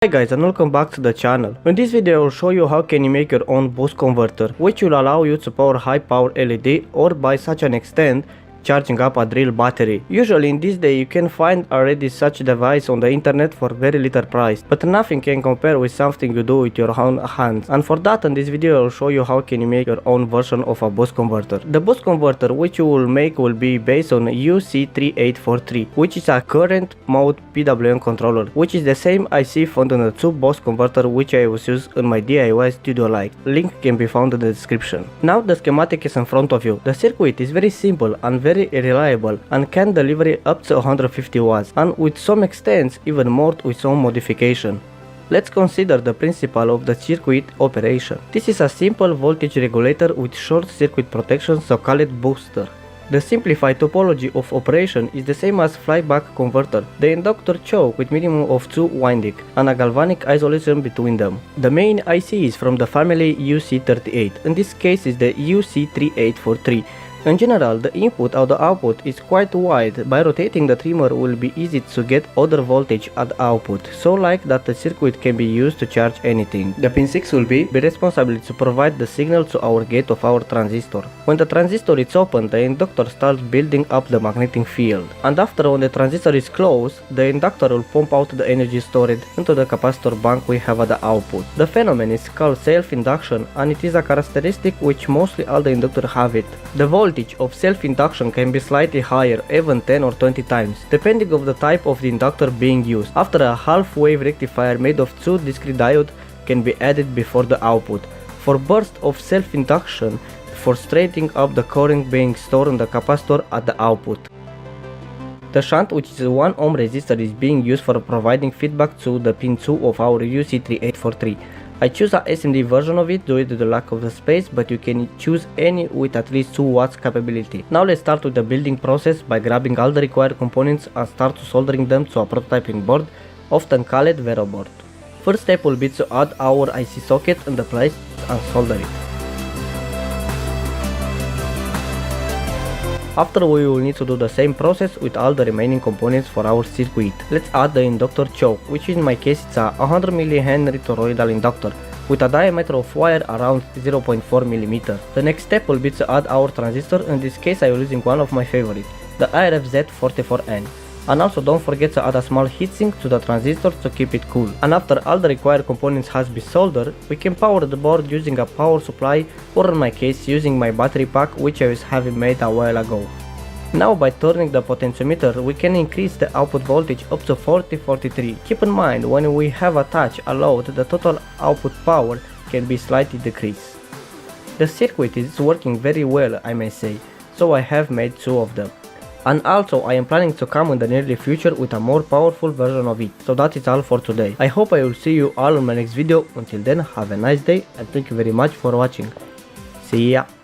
Hi guys and welcome back to the channel. In this video I will show you how can you make your own boost converter, which will allow you to power high power LED or by such an extent charging up a drill battery. Usually in this day you can find already such device on the internet for very little price, but nothing can compare with something you do with your own hands. And for that in this video I will show you how can you make your own version of a boost converter. The boost converter which you will make will be based on UC3843, which is a current mode PWM controller, which is the same IC found on the two boost converter which I was used in my DIY studio light. Link can be found in the description. Now the schematic is in front of you. The circuit is very simple and very reliable and can deliver up to 150 watts and with some extents even more with some modification. Let's consider the principle of the circuit operation. This is a simple voltage regulator with short circuit protection, so call it booster. The simplified topology of operation is the same as flyback converter. The inductor choke with minimum of 2 windings and a galvanic isolation between them. The main IC is from the family UC38, in this case is the UC3843. In general, the input or the output is quite wide. By rotating the trimmer will be easy to get other voltage at output, so like that the circuit can be used to charge anything. The pin 6 will be responsible to provide the signal to our gate of our transistor. When the transistor is open, the inductor starts building up the magnetic field, and after when the transistor is closed, the inductor will pump out the energy stored into the capacitor bank we have at the output. The phenomenon is called self-induction and it is a characteristic which mostly all the inductors have it. The voltage of self-induction can be slightly higher, even 10 or 20 times, depending on the type of the inductor being used. After a half-wave rectifier made of 2 discrete diodes can be added before the output, for burst of self-induction for straightening up the current being stored in the capacitor at the output. The shunt, which is a 1 ohm resistor, is being used for providing feedback to the pin 2 of our UC3843. I choose a SMD version of it due to the lack of the space, but you can choose any with at least 2 watts capability. Now let's start with the building process by grabbing all the required components and start soldering them to a prototyping board, often called Vero board. First step will be to add our IC socket in the place and solder it. After we will need to do the same process with all the remaining components for our circuit. Let's add the inductor choke, which in my case it's a 100 mH toroidal inductor with a diameter of wire around 0.4 mm. The next step will be to add our transistor. In this case I will using one of my favorites, the RFZ44N. And also don't forget to add a small heatsink to the transistor to keep it cool. And after all the required components has been soldered, we can power the board using a power supply, or in my case using my battery pack which I was having made a while ago. Now by turning the potentiometer we can increase the output voltage up to 40-43. Keep in mind when we have attached a load, the total output power can be slightly decreased. The circuit is working very well, I may say, so I have made 2 of them. And also I am planning to come in the near future with a more powerful version of it. So that is all for today. I hope I will see you all in my next video. Until then, have a nice day and thank you very much for watching. See ya!